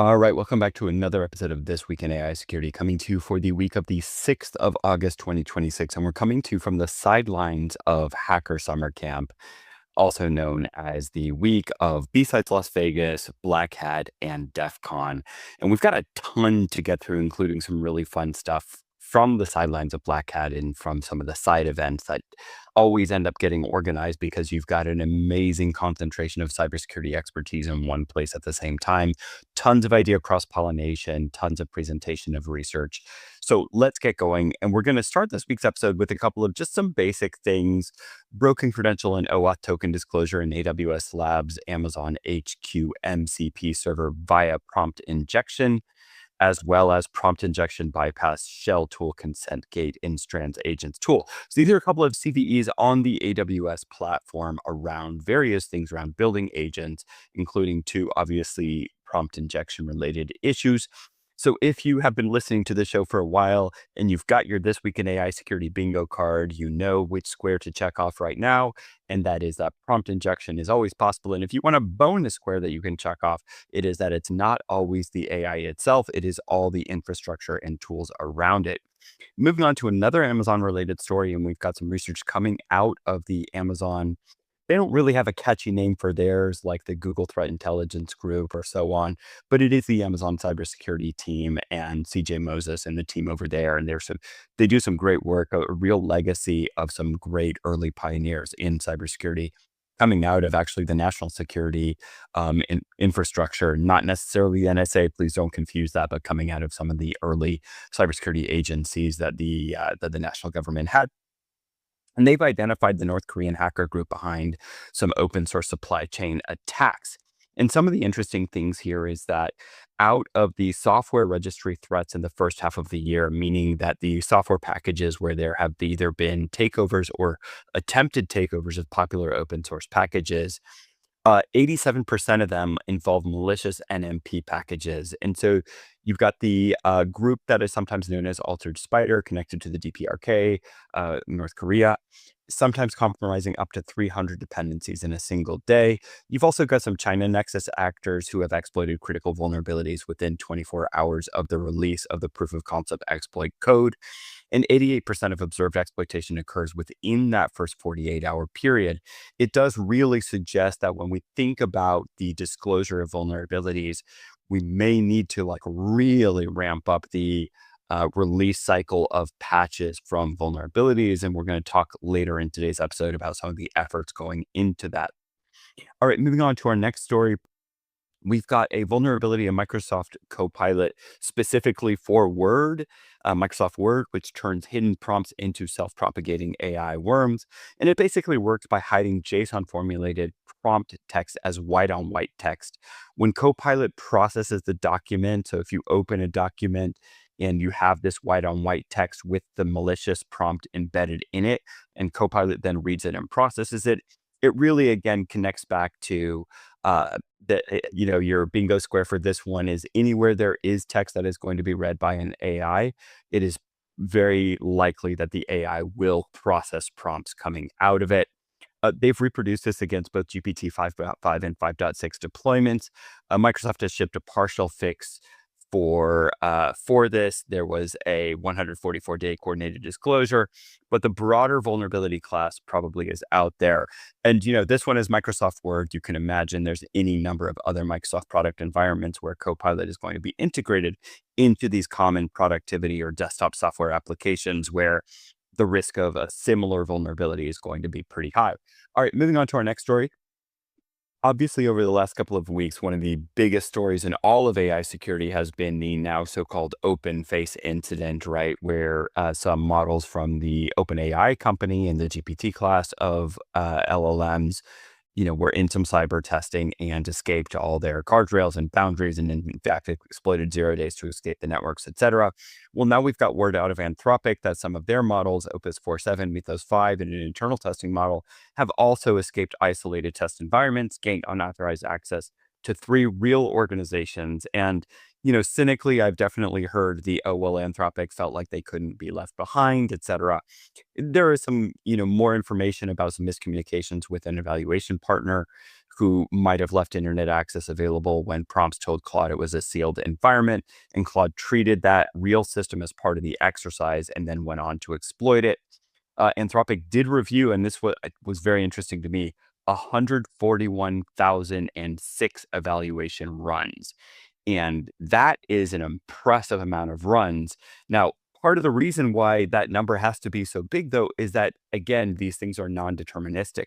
All right, welcome back to another episode of This Week in AI Security, coming to you for the week of the 6th of August, 2026. And we're coming to you from the sidelines of Hacker Summer Camp, also known as the week of B-Sides Las Vegas, Black Hat, and DEF CON. And we've got a ton to get through, including some really fun stuff from the sidelines of Black Hat and from some of the side events that always end up getting organized because you've got an amazing concentration of cybersecurity expertise in one place at the same time. Tons of idea cross-pollination, tons of presentation of research. So let's get going. And we're going to start this week's episode with a couple of just some basic things: broken credential and OAuth token disclosure in AWS Labs Amazon HQ MCP server via prompt injection, as well as prompt injection bypass shell tool consent gate in Strands agents tool. So these are a couple of CVEs on the AWS platform around various things around building agents, including two obviously prompt injection related issues. So if you have been listening to the show for a while and you've got your This Week in AI Security bingo card, you know which square to check off right now, and that is that prompt injection is always possible. And if you want a bonus square that you can check off, it is that it's not always the AI itself, it is all the infrastructure and tools around it. Moving on to another Amazon related story, and we've got some research coming out of the Amazon. They don't really have a catchy name for theirs, like the Google Threat Intelligence Group or so on, but it is the Amazon cybersecurity team and CJ Moses and the team over there. And they do some great work, a real legacy of some great early pioneers in cybersecurity coming out of actually the national security infrastructure, not necessarily the NSA, please don't confuse that, but coming out of some of the early cybersecurity agencies that the national government had. And they've identified the North Korean hacker group behind some open source supply chain attacks. And some of the interesting things here is that out of the software registry threats in the first half of the year, meaning that the software packages where there have either been takeovers or attempted takeovers of popular open source packages, 87% of them involve malicious NMP packages. And so you've got the group that is sometimes known as Altered Spider, connected to the DPRK, North Korea, sometimes compromising up to 300 dependencies in a single day. You've also got some China Nexus actors who have exploited critical vulnerabilities within 24 hours of the release of the proof of concept exploit code. And 88% of observed exploitation occurs within that first 48-hour period. It does really suggest that when we think about the disclosure of vulnerabilities, we may need to really ramp up the release cycle of patches from vulnerabilities. And we're going to talk later in today's episode about some of the efforts going into that. All right, moving on to our next story. We've got a vulnerability in Microsoft Copilot specifically for Word, Microsoft Word, which turns hidden prompts into self-propagating AI worms. And it basically works by hiding JSON formulated prompt text as white on white text. When Copilot processes the document, so if you open a document and you have this white on white text with the malicious prompt embedded in it, and Copilot then reads it and processes it, it really, again, connects back to your bingo square for this one is anywhere there is text that is going to be read by an AI, it is very likely that the AI will process prompts coming out of it. They've reproduced this against both GPT 5.5 and 5.6 deployments. Microsoft has shipped a partial fix for this. There was a 144-day coordinated disclosure, but the broader vulnerability class probably is out there. And this one is Microsoft Word. You can imagine there's any number of other Microsoft product environments where Copilot is going to be integrated into these common productivity or desktop software applications where the risk of a similar vulnerability is going to be pretty high. All right, moving on to our next story. Obviously, over the last couple of weeks, one of the biggest stories in all of AI security has been the now so-called open face incident, right? Where some models from the OpenAI company and the GPT class of LLMs, were in some cyber testing and escaped all their guardrails and boundaries, and in fact exploited 0 days to escape the networks, etc. Well, now we've got word out of Anthropic that some of their models, Opus 4.7, Mythos 5, and an internal testing model, have also escaped isolated test environments, gained unauthorized access to 3 real organizations. And cynically, I've definitely heard Anthropic felt like they couldn't be left behind, etc. There is some, more information about some miscommunications with an evaluation partner who might have left internet access available when prompts told Claude it was a sealed environment, and Claude treated that real system as part of the exercise and then went on to exploit it. Anthropic did review, and this was very interesting to me, 141,006 evaluation runs. And that is an impressive amount of runs. Now, part of the reason why that number has to be so big, though, is that, again, these things are non-deterministic.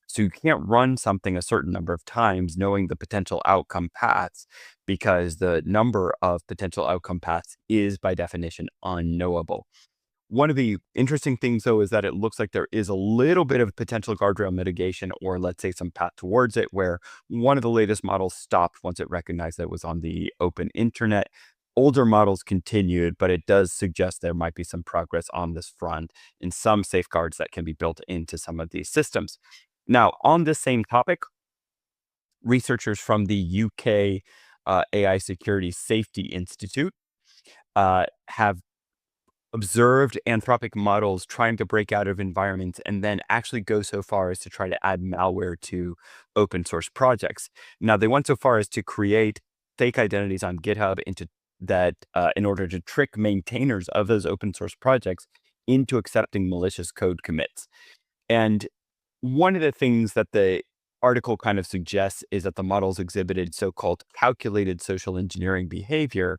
So you can't run something a certain number of times knowing the potential outcome paths, because the number of potential outcome paths is by definition unknowable. One of the interesting things, though, is that it looks like there is a little bit of potential guardrail mitigation, or let's say some path towards it, where one of the latest models stopped once it recognized that it was on the open internet. Older models continued, but it does suggest there might be some progress on this front and some safeguards that can be built into some of these systems. Now, on this same topic, researchers from the UK AI Security Safety Institute have observed Anthropic models trying to break out of environments and then actually go so far as to try to add malware to open source projects. Now, they went so far as to create fake identities on GitHub in order to trick maintainers of those open source projects into accepting malicious code commits. And one of the things that the article kind of suggests is that the models exhibited so-called calculated social engineering behavior,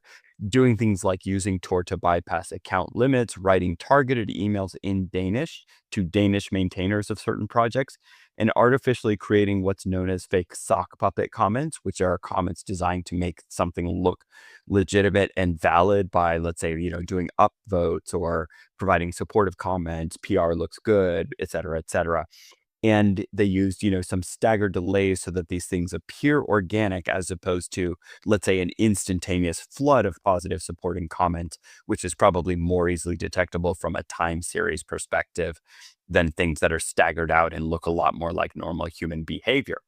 doing things like using Tor to bypass account limits, writing targeted emails in Danish to Danish maintainers of certain projects, and artificially creating what's known as fake sock puppet comments, which are comments designed to make something look legitimate and valid by, let's say, doing upvotes or providing supportive comments, PR looks good, et cetera, et cetera. And they used, some staggered delays so that these things appear organic, as opposed to, let's say, an instantaneous flood of positive supporting comments, which is probably more easily detectable from a time series perspective than things that are staggered out and look a lot more like normal human behavior.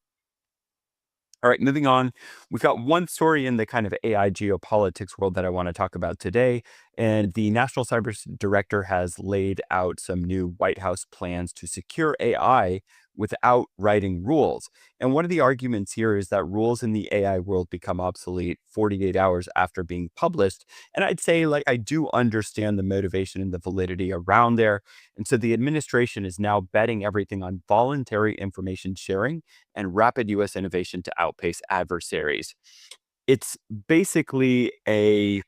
All right, moving on. We've got one story in the kind of AI geopolitics world that I want to talk about today. And the National Cyber Director has laid out some new White House plans to secure AI without writing rules. And one of the arguments here is that rules in the AI world become obsolete 48 hours after being published. And I'd say, I do understand the motivation and the validity around there. And so the administration is now betting everything on voluntary information sharing and rapid US innovation to outpace adversaries. It's basically a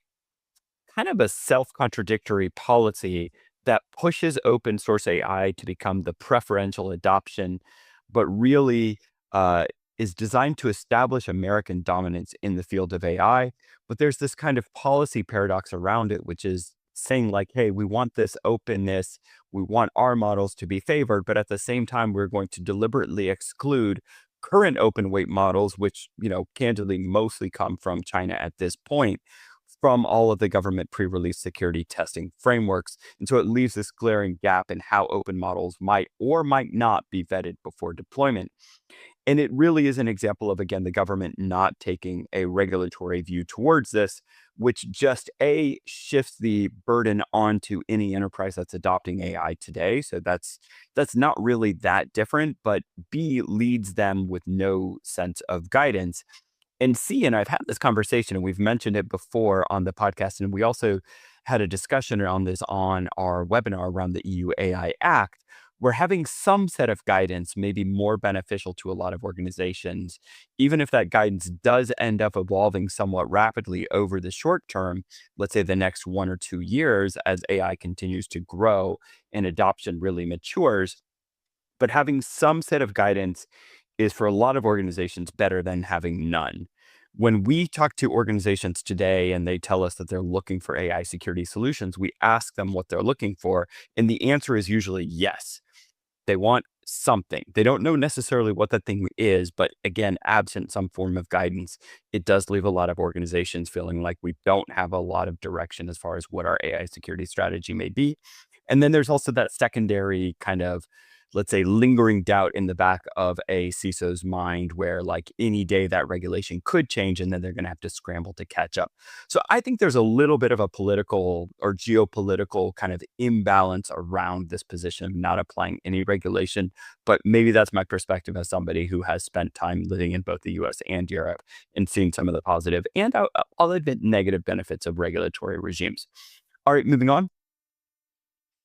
kind of a self-contradictory policy that pushes open source AI to become the preferential adoption, but really is designed to establish American dominance in the field of AI. But there's this kind of policy paradox around it, which is saying hey, we want this openness, we want our models to be favored, but at the same time, we're going to deliberately exclude current open weight models, which, candidly mostly come from China at this point, from all of the government pre-release security testing frameworks. And so it leaves this glaring gap in how open models might or might not be vetted before deployment. And it really is an example of, again, the government not taking a regulatory view towards this, which just shifts the burden onto any enterprise that's adopting AI today. So that's not really that different, but B, leads them with no sense of guidance. And C, and I've had this conversation and we've mentioned it before on the podcast, and we also had a discussion around this on our webinar around the EU AI Act, where having some set of guidance may be more beneficial to a lot of organizations, even if that guidance does end up evolving somewhat rapidly over the short term, let's say the next 1 or 2 years as AI continues to grow and adoption really matures. But having some set of guidance is, for a lot of organizations, better than having none. When we talk to organizations today and they tell us that they're looking for AI security solutions, we ask them what they're looking for, and the answer is usually yes. They want something. They don't know necessarily what that thing is, but again, absent some form of guidance, it does leave a lot of organizations feeling like we don't have a lot of direction as far as what our AI security strategy may be. And then there's also that secondary kind of let's say, lingering doubt in the back of a CISO's mind where like any day that regulation could change and then they're going to have to scramble to catch up. So I think there's a little bit of a political or geopolitical kind of imbalance around this position of not applying any regulation. But maybe that's my perspective as somebody who has spent time living in both the US and Europe and seen some of the positive and I'll admit negative benefits of regulatory regimes. All right, moving on.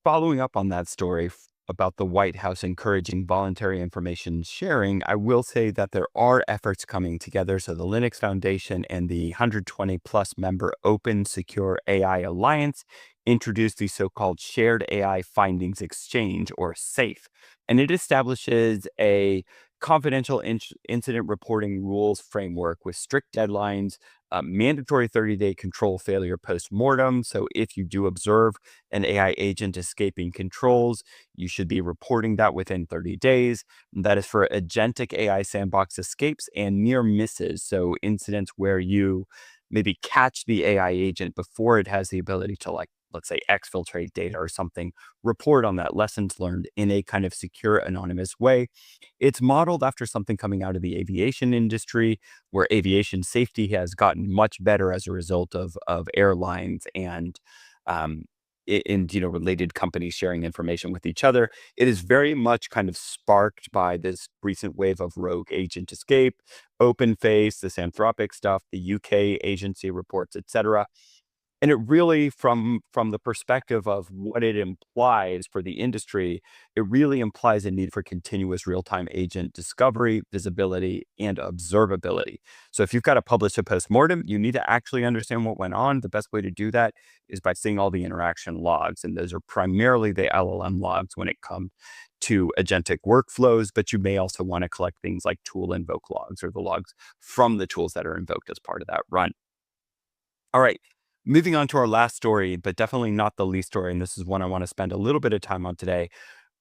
Following up on that story about the White House encouraging voluntary information sharing, I will say that there are efforts coming together. So the Linux Foundation and the 120 plus member Open Secure AI Alliance introduced the so-called Shared AI Findings Exchange, or SAFE, and it establishes a confidential incident reporting rules framework with strict deadlines, mandatory 30-day control failure post-mortem. So if you do observe an AI agent escaping controls, you should be reporting that within 30 days. That is for agentic AI sandbox escapes and near misses. So incidents where you maybe catch the AI agent before it has the ability to, like, let's say, exfiltrate data or something, report on that, lessons learned in a kind of secure, anonymous way. It's modeled after something coming out of the aviation industry, where aviation safety has gotten much better as a result of airlines and um, related companies sharing information with each other. It is very much kind of sparked by this recent wave of rogue agent escape, open face, this Anthropic stuff, the UK agency reports, etc. And it really, from the perspective of what it implies for the industry, it really implies a need for continuous real-time agent discovery, visibility, and observability. So if you've got to publish a postmortem, you need to actually understand what went on. The best way to do that is by seeing all the interaction logs, and those are primarily the LLM logs when it comes to agentic workflows, but you may also want to collect things like tool invoke logs, or the logs from the tools that are invoked as part of that run. All right. Moving on to our last story, but definitely not the least story. And this is one I want to spend a little bit of time on today.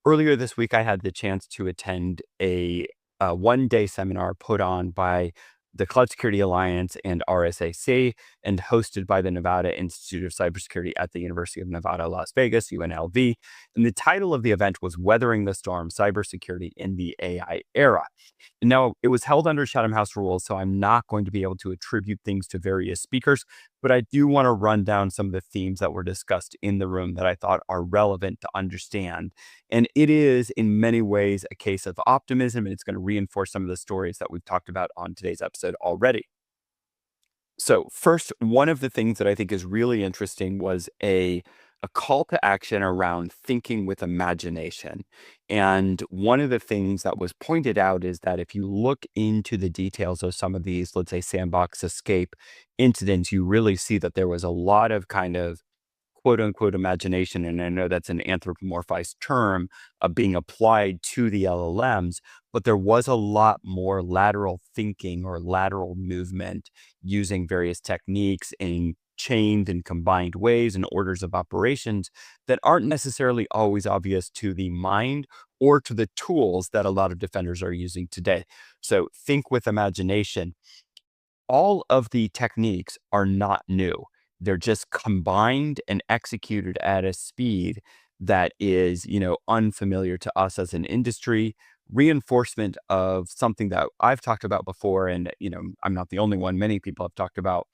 Earlier this week, I had the chance to attend a one-day seminar put on by the Cloud Security Alliance and RSAC, and hosted by the Nevada Institute of Cybersecurity at the University of Nevada, Las Vegas, UNLV. And the title of the event was Weathering the Storm: Cybersecurity in the AI Era. Now, it was held under Chatham House rules, so I'm not going to be able to attribute things to various speakers, but I do want to run down some of the themes that were discussed in the room that I thought are relevant to understand. And it is, in many ways, a case of optimism, and it's going to reinforce some of the stories that we've talked about on today's episode already. So first, one of the things that I think is really interesting was a call to action around thinking with imagination. And one of the things that was pointed out is that if you look into the details of some of these, let's say, sandbox escape incidents, you really see that there was a lot of kind of quote unquote imagination. And I know that's an anthropomorphized term being applied to the LLMs, but there was a lot more lateral thinking or lateral movement using various techniques in chained and combined ways and orders of operations that aren't necessarily always obvious to the mind or to the tools that a lot of defenders are using today. So think with imagination. All of the techniques are not new. They're just combined and executed at a speed that is, unfamiliar to us as an industry. Reinforcement of something that I've talked about before, and I'm not the only one. Many people have talked about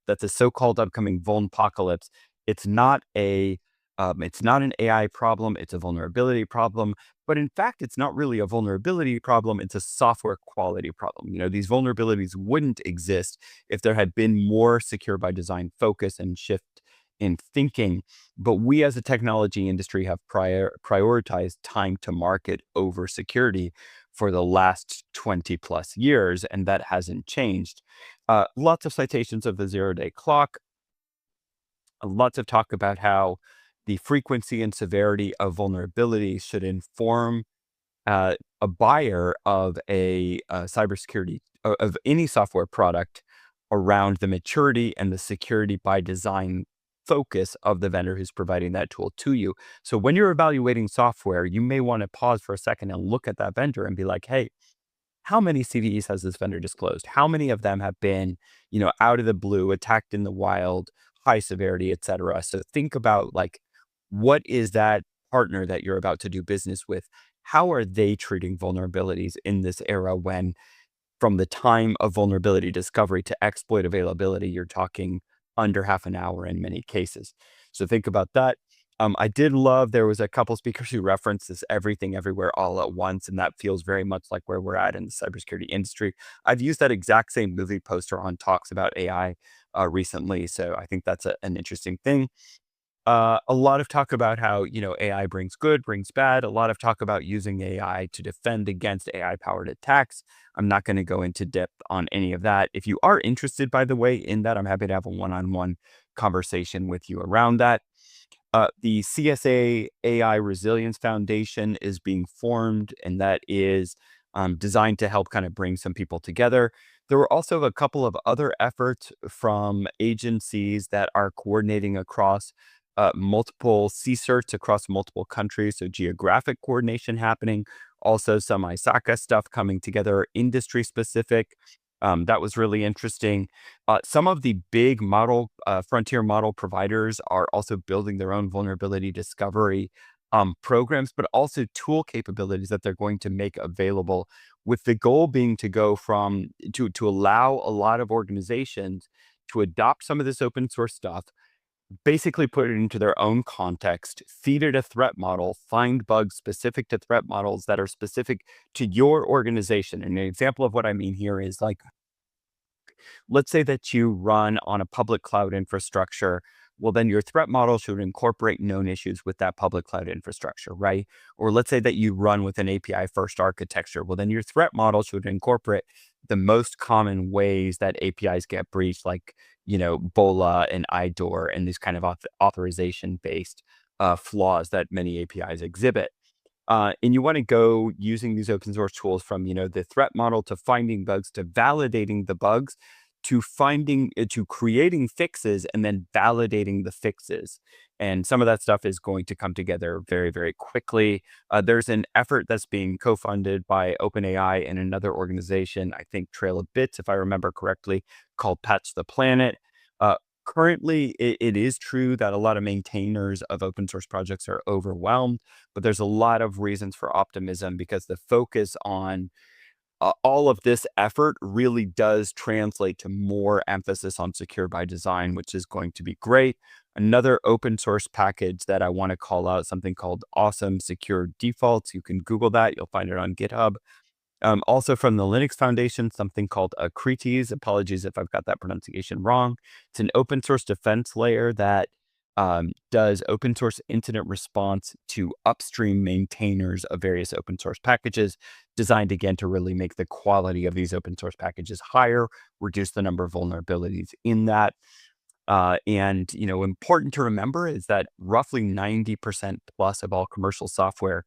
that the so-called upcoming vulnpocalypse. It's not it's not an AI problem. It's a vulnerability problem. But in fact, it's not really a vulnerability problem. It's a software quality problem. These vulnerabilities wouldn't exist if there had been more secure by design focus and shift in thinking. But we as a technology industry have prioritized time to market over security for the last 20 plus years, and that hasn't changed. Lots of citations of the zero-day clock, lots of talk about how the frequency and severity of vulnerabilities should inform a buyer of a cybersecurity of any software product around the maturity and the security by design focus of the vendor who's providing that tool to you. So when you're evaluating software, you may want to pause for a second and look at that vendor and be like, hey, how many CVEs has this vendor disclosed? How many of them have been, out of the blue, attacked in the wild, high severity, et cetera? So think about, like, what is that partner that you're about to do business with? how are they treating vulnerabilities in this era when from the time of vulnerability discovery to exploit availability, you're talking under half an hour in many cases. So think about that. I did love there was a couple speakers who referenced this everything everywhere all at once, and that feels very much like where we're at in the cybersecurity industry. I've used that exact same movie poster on talks about AI recently, so I think that's an interesting thing. A lot of talk about how, AI brings good, brings bad. A lot of talk about using AI to defend against AI powered attacks. I'm not going to go into depth on any of that. If you are interested, by the way, in that, I'm happy to have a one-on-one conversation with you around that. The CSA AI Resilience Foundation is being formed, and that is designed to help kind of bring some people together. There were also a couple of other efforts from agencies that are coordinating across multiple CSERTs across multiple countries. So geographic coordination happening, also some ISACA stuff coming together, industry specific. That was really interesting. Some of the big frontier model providers are also building their own vulnerability discovery programs, but also tool capabilities that they're going to make available, with the goal being to go to allow a lot of organizations to adopt some of this open source stuff, basically put it into their own context, feed it a threat model, find bugs specific to threat models that are specific to your organization. And an example of what I mean here is like, let's say that you run on a public cloud infrastructure. Well, then your threat model should incorporate known issues with that public cloud infrastructure, right? Or let's say that you run with an API first architecture. Well, then your threat model should incorporate the most common ways that APIs get breached, like, BOLA and IDOR and these kind of authorization based flaws that many APIs exhibit. And you want to go using these open source tools from, the threat model to finding bugs to validating the bugs to creating fixes and then validating the fixes. And some of that stuff is going to come together very, very quickly. There's an effort that's being co-funded by OpenAI and another organization, I think Trail of Bits, if I remember correctly, called Patch the Planet. Uh, Currently, it is true that a lot of maintainers of open source projects are overwhelmed, but there's a lot of reasons for optimism because the focus on all of this effort really does translate to more emphasis on secure by design, which is going to be great. Another open source package that I want to call out, something called Awesome Secure Defaults. You can Google that. You'll find it on GitHub. Also from the Linux Foundation, something called Acrites. Apologies if I've got that pronunciation wrong. It's an open source defense layer that does open source incident response to upstream maintainers of various open source packages, designed again to really make the quality of these open source packages higher, reduce the number of vulnerabilities in that. And important to remember is that roughly 90% plus of all commercial software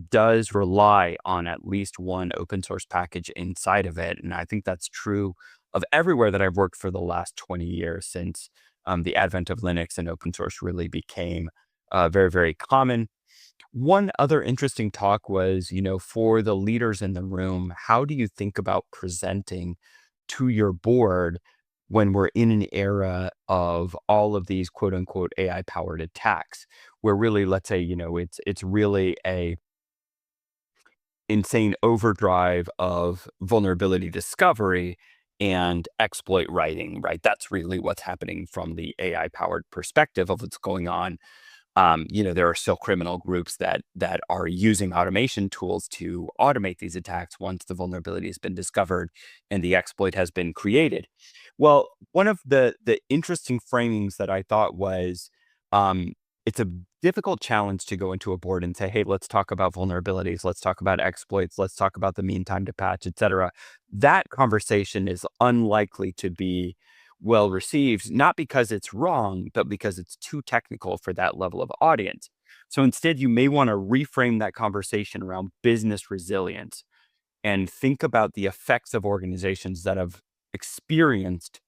does rely on at least one open source package inside of it. And I think that's true of everywhere that I've worked for the last 20 years since the advent of Linux and open source really became very, very common. One other interesting talk was, for the leaders in the room, how do you think about presenting to your board when we're in an era of all of these quote unquote AI powered attacks, where really, let's say, it's really a insane overdrive of vulnerability discovery and exploit writing, right? That's really what's happening from the AI powered perspective of what's going on. There are still criminal groups that are using automation tools to automate these attacks once the vulnerability has been discovered and the exploit has been created. Well, one of the interesting framings that I thought was, it's a difficult challenge to go into a board and say, hey, let's talk about vulnerabilities, let's talk about exploits, let's talk about the mean time to patch, et cetera. That conversation is unlikely to be well received, not because it's wrong, but because it's too technical for that level of audience. So instead, you may want to reframe that conversation around business resilience and think about the effects of organizations that have experienced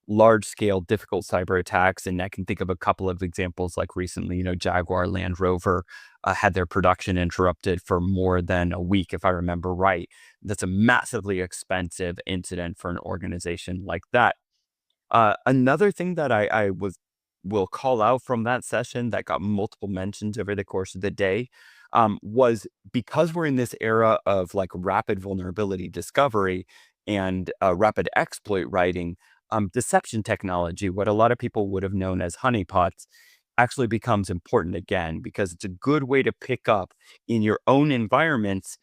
large scale difficult cyber attacks. And I can think of a couple of examples, like recently, Jaguar Land Rover had their production interrupted for more than a week, if I remember right. That's a massively expensive incident for an organization like that. Another thing that will call out from that session that got multiple mentions over the course of the day was because we're in this era of like rapid vulnerability discovery and rapid exploit writing, deception technology, what a lot of people would have known as honeypots, actually becomes important again because it's a good way to pick up in your own environments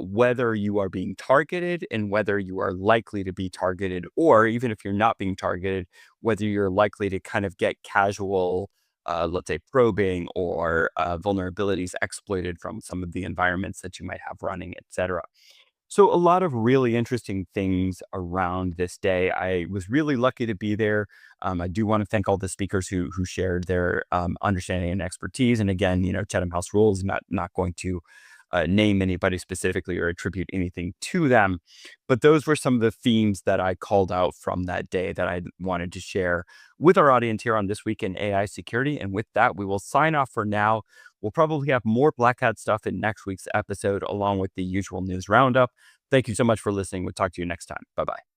whether you are being targeted and whether you are likely to be targeted, or even if you're not being targeted, whether you're likely to kind of get casual, let's say, probing or vulnerabilities exploited from some of the environments that you might have running, et cetera. So a lot of really interesting things around this day. I was really lucky to be there. I do want to thank all the speakers who shared their understanding and expertise. And again, Chatham House rules, not going to name anybody specifically or attribute anything to them, but those were some of the themes that I called out from that day that I wanted to share with our audience here on This Week in AI Security. And with that, we will sign off for now. We'll probably have more Black Hat stuff in next week's episode, along with the usual news roundup. Thank you so much for listening. We'll talk to you next time. Bye bye.